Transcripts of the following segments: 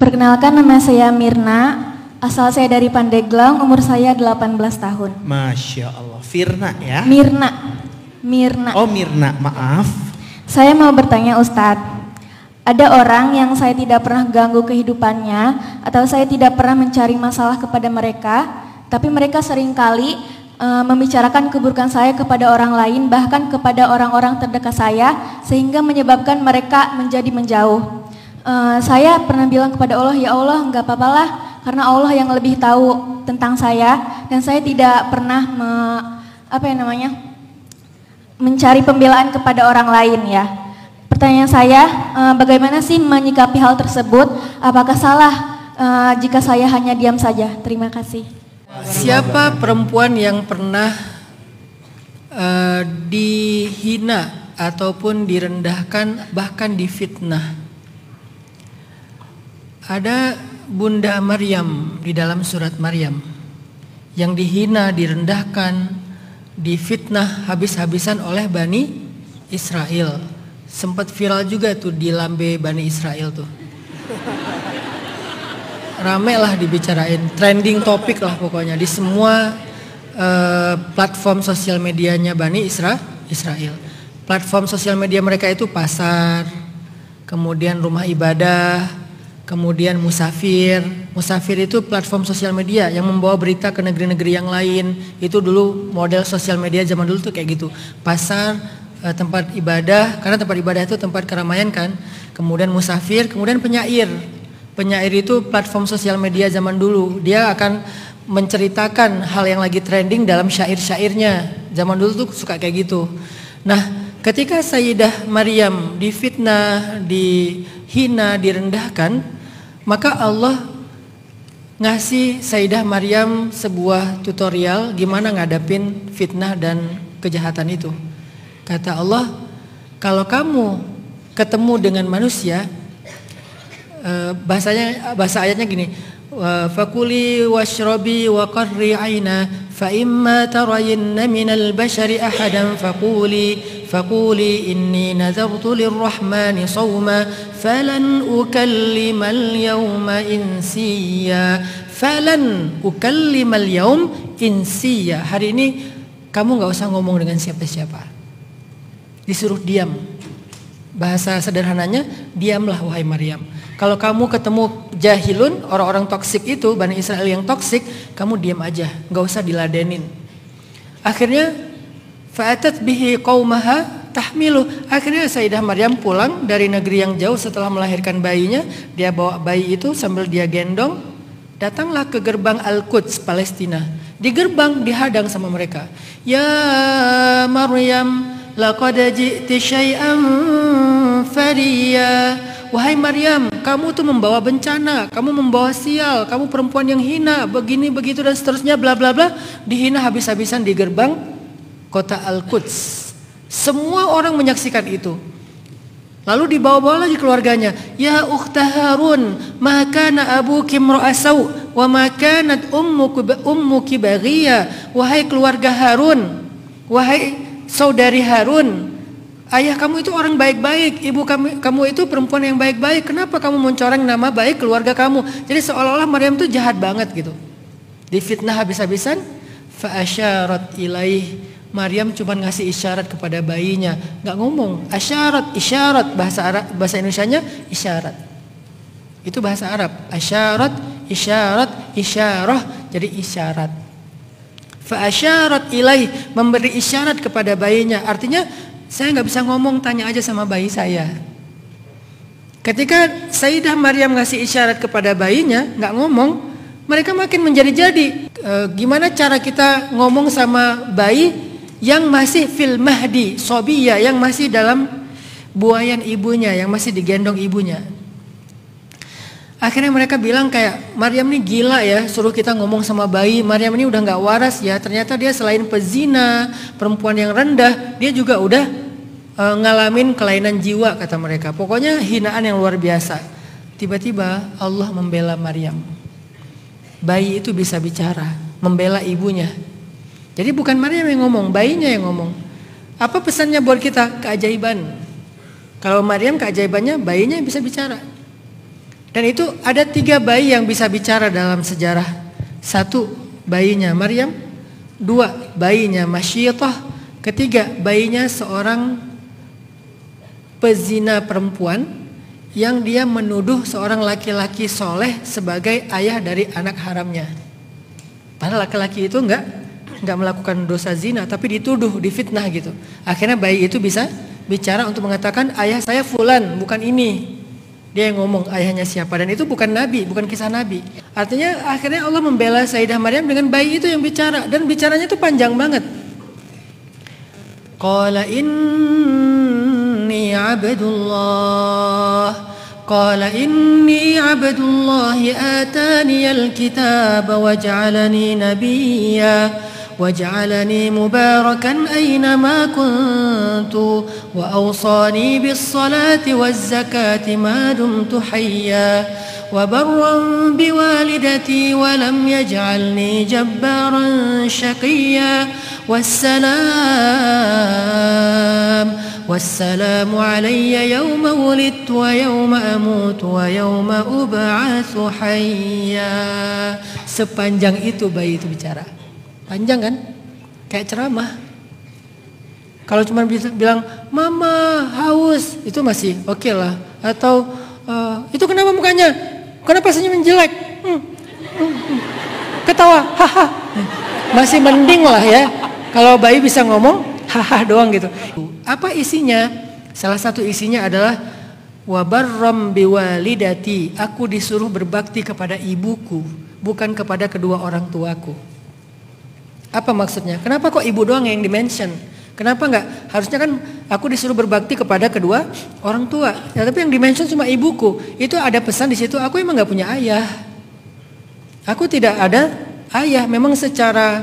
Perkenalkan, nama saya Mirna, asal saya dari Pandeglang, umur saya 18 tahun. Masya Allah, Firna ya? Mirna. Oh Mirna, maaf. Saya mau bertanya Ustadz, ada orang yang saya tidak pernah ganggu kehidupannya atau saya tidak pernah mencari masalah kepada mereka, tapi mereka seringkali membicarakan keburukan saya kepada orang lain, bahkan kepada orang-orang terdekat saya, sehingga menyebabkan mereka menjadi menjauh. Saya pernah bilang kepada Allah, ya Allah, enggak apa-apalah, karena Allah yang lebih tahu tentang saya, dan saya tidak pernah mencari pembelaan kepada orang lain ya. Pertanyaan saya, bagaimana sih menyikapi hal tersebut? Apakah salah jika saya hanya diam saja? Terima kasih. Siapa perempuan yang pernah dihina ataupun direndahkan, bahkan difitnah? Ada Bunda Maryam di dalam surat Maryam yang dihina, direndahkan, difitnah habis-habisan oleh Bani Israel. Sempat viral juga tuh di lambe Bani Israel tuh. Rame lah dibicarain, trending topik lah pokoknya di semua platform sosial medianya Bani Israel. Platform sosial media mereka itu pasar, kemudian rumah ibadah, kemudian musafir. Musafir itu platform sosial media yang membawa berita ke negeri-negeri yang lain. Itu dulu model sosial media zaman dulu tuh kayak gitu. Pasar, tempat ibadah, karena tempat ibadah itu tempat keramaian kan. Kemudian musafir, kemudian penyair. Penyair itu platform sosial media zaman dulu. Dia akan menceritakan hal yang lagi trending dalam syair-syairnya. Zaman dulu tuh suka kayak gitu. Nah, ketika Sayyidah Maryam difitnah, dihina, direndahkan, maka Allah ngasih Sayyidah Maryam sebuah tutorial gimana ngadapin fitnah dan kejahatan itu. Kata Allah, kalau kamu ketemu dengan manusia, bahasa ayatnya gini, fakuli washrabi wa qarri aina fa imma tarayinna minal bashari ahadan faquli inni nadartu lirrahmani sawma falan ukallimal yawma insiya hari ini kamu gak usah ngomong dengan siapa-siapa, disuruh diam. Bahasa sederhananya, diamlah wahai Maryam. Kalau kamu ketemu jahilun, orang-orang toksik itu, Bani Israel yang toksik, kamu diam aja, gak usah diladenin. Akhirnya fa'atat bihi qaumaha tahmilu. Akhirnya Sayyidah Maryam pulang dari negeri yang jauh setelah melahirkan bayinya. Dia bawa bayi itu sambil dia gendong, datanglah ke gerbang Al-Quds, Palestina. Di gerbang dihadang sama mereka. Ya Maryam, laqad ji'ti syai'an fariya. Wahai Maryam, kamu tuh membawa bencana, kamu membawa sial, kamu perempuan yang hina, begini begitu dan seterusnya, bla bla bla. Dihina habis-habisan di gerbang kota Al-Quds. Semua orang menyaksikan itu. Lalu dibawa-bawa lagi keluarganya. Ya ukhta Harun, ma kana abuki imra'asau wa ma kanat ummuki baghiya. Wahai keluarga Harun, wahai saudari Harun, ayah kamu itu orang baik-baik, ibu kamu itu perempuan yang baik-baik. Kenapa kamu mencoreng nama baik keluarga kamu? Jadi seolah-olah Maryam itu jahat banget gitu. Difitnah habis-habisan. Fa asyarat ilaih. Maryam cuma ngasih isyarat kepada bayinya, nggak ngomong. Asyarat, isyarat, bahasa Arab, bahasa Indonesianya isyarat. Itu bahasa Arab. Asyarat, isyarat, isyarah, jadi isyarat. Fa asyarat ilaih, memberi isyarat kepada bayinya. Artinya saya nggak bisa ngomong, tanya aja sama bayi saya. Ketika Sayyidah Maryam ngasih isyarat kepada bayinya, nggak ngomong, mereka makin menjadi-jadi. Gimana cara kita ngomong sama bayi yang masih fil mahdi sobiyah, yang masih dalam buayan ibunya, yang masih digendong ibunya? Akhirnya mereka bilang kayak, Maryam ini gila ya, suruh kita ngomong sama bayi. Maryam ini udah gak waras ya. Ternyata dia selain pezina, perempuan yang rendah, dia juga udah ngalamin kelainan jiwa, kata mereka. Pokoknya hinaan yang luar biasa. Tiba-tiba Allah membela Maryam. Bayi itu bisa bicara, membela ibunya. Jadi bukan Maryam yang ngomong, bayinya yang ngomong. Apa pesannya buat kita? Keajaiban. Kalau Maryam keajaibannya, bayinya yang bisa bicara. Dan itu ada 3 bayi yang bisa bicara dalam sejarah. 1, bayinya Maryam. 2, bayinya Masyiatah. 3, bayinya seorang pezina perempuan yang dia menuduh seorang laki-laki soleh sebagai ayah dari anak haramnya. Padahal laki-laki itu enggak melakukan dosa zina, tapi dituduh, difitnah gitu. Akhirnya bayi itu bisa bicara untuk mengatakan ayah saya fulan, bukan ini. Dia yang ngomong ayahnya siapa, dan itu bukan nabi, bukan kisah nabi. Artinya akhirnya Allah membela Sayyidah Maryam dengan bayi itu yang bicara, dan bicaranya itu panjang banget. Qala inni abdullah Qala inni abdullah ataniyal kitab waj'alani nabiyya وجعلني مباركا أينما كنت وأوصاني بالصلاة والزكاة ما دمت حيا وبرا بوالدتي ولم يجعلني جبارا شقيا والسلام علي يوم ولدت ويوم أموت ويوم أبعث حيا. Sepanjang itu bayi itu bicara. Panjang kan? Kayak ceramah. Kalau cuma bilang mama haus, itu masih oke lah. Atau itu kenapa mukanya? Kenapa senyum jelek? Ketawa, haha. Masih mending lah ya. Kalau bayi bisa ngomong haha doang gitu. Apa isinya? Salah satu isinya adalah wabarram biwalidati. Aku disuruh berbakti kepada ibuku, bukan kepada kedua orang tuaku. Apa maksudnya? Kenapa kok ibu doang yang dimention? Kenapa enggak? Harusnya kan aku disuruh berbakti kepada kedua orang tua. Ya, tapi yang dimention cuma ibuku. Itu ada pesan di situ. Aku emang enggak punya ayah. Aku tidak ada ayah. Memang secara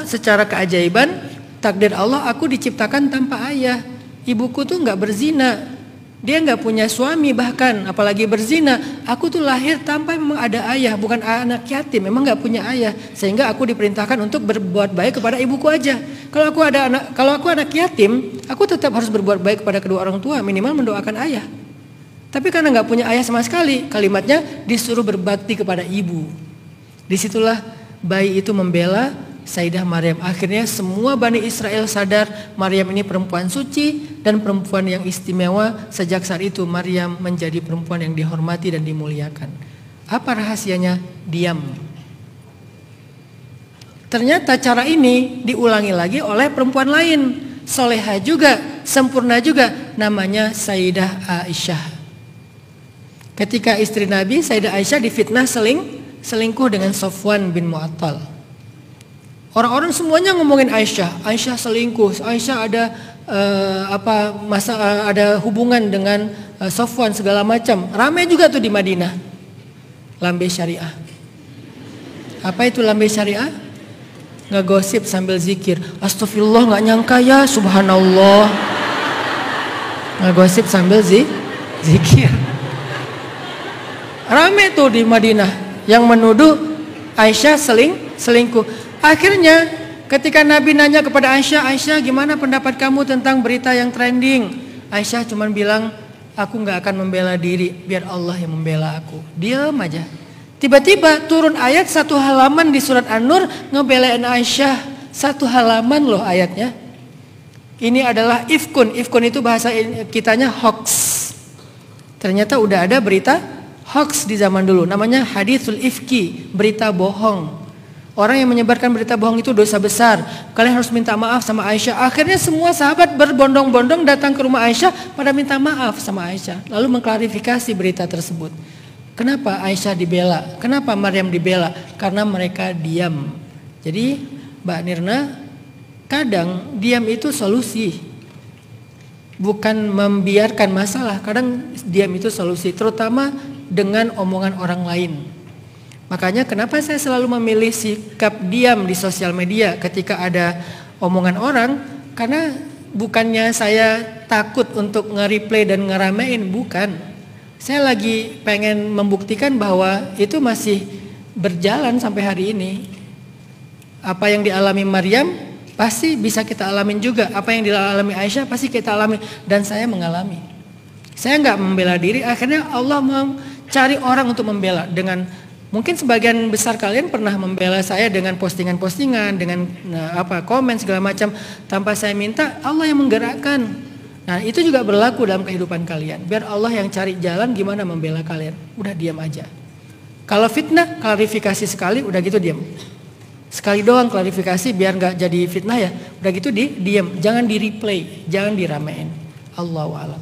secara keajaiban takdir Allah aku diciptakan tanpa ayah. Ibuku tuh enggak berzina. Dia nggak punya suami, bahkan apalagi berzina. Aku tuh lahir tanpa memang ada ayah, bukan anak yatim, memang nggak punya ayah. Sehingga aku diperintahkan untuk berbuat baik kepada ibuku aja. Kalau aku anak yatim, aku tetap harus berbuat baik kepada kedua orang tua, minimal mendoakan ayah. Tapi karena nggak punya ayah sama sekali, kalimatnya disuruh berbakti kepada ibu. Disitulah bayi itu membela Sayyidah Maryam. Akhirnya semua Bani Israel sadar Maryam ini perempuan suci dan perempuan yang istimewa. Sejak saat itu Maryam menjadi perempuan yang dihormati dan dimuliakan. Apa rahasianya? Diam. Ternyata cara ini diulangi lagi oleh perempuan lain, soleha juga, sempurna juga, namanya Sayyidah Aisyah. Ketika istri Nabi, Sayyidah Aisyah difitnah selingkuh dengan Sofwan bin Mu'attal. Orang-orang semuanya ngomongin Aisyah. Aisyah selingkuh. Aisyah ada ada hubungan dengan Sofwan segala macam. Ramai juga tuh di Madinah. Lambe syariah. Apa itu lambe syariah? Ngegosip sambil zikir. Astagfirullah, nggak nyangka ya, subhanallah. Ngegosip sambil zikir. Ramai tuh di Madinah yang menuduh Aisyah selingkuh. Akhirnya ketika Nabi nanya kepada Aisyah, Aisyah gimana pendapat kamu tentang berita yang trending? Aisyah cuma bilang, aku gak akan membela diri, biar Allah yang membela aku. Diam aja. Tiba-tiba turun ayat 1 halaman di surat An-Nur ngebelain Aisyah. 1 halaman loh ayatnya. Ini adalah ifkun. Ifkun itu bahasa kitanya hoax. Ternyata udah ada berita hoax di zaman dulu. Namanya haditsul ifki, berita bohong. Orang yang menyebarkan berita bohong itu dosa besar. Kalian harus minta maaf sama Aisyah. Akhirnya semua sahabat berbondong-bondong datang ke rumah Aisyah pada minta maaf sama Aisyah. Lalu mengklarifikasi berita tersebut. Kenapa Aisyah dibela? Kenapa Maryam dibela? Karena mereka diam. Jadi Mbak Nirna, kadang diam itu solusi. Bukan membiarkan masalah. Kadang diam itu solusi. Terutama dengan omongan orang lain. Makanya kenapa saya selalu memilih sikap diam di sosial media ketika ada omongan orang. Karena bukannya saya takut untuk nge-replay dan ngeramein, bukan. Saya lagi pengen membuktikan bahwa itu masih berjalan sampai hari ini. Apa yang dialami Maryam pasti bisa kita alamin juga. Apa yang dialami Aisyah pasti kita alami. Dan saya mengalami. Saya nggak membela diri, akhirnya Allah mencari orang untuk membela. Dengan mungkin sebagian besar kalian pernah membela saya dengan postingan-postingan, dengan komen segala macam tanpa saya minta, Allah yang menggerakkan. Nah itu juga berlaku dalam kehidupan kalian. Biar Allah yang cari jalan gimana membela kalian. Udah diam aja. Kalau fitnah, klarifikasi sekali, udah gitu diam. Sekali doang klarifikasi biar nggak jadi fitnah ya. Udah gitu diam, jangan di replay, jangan diramein. Allahu a'lam.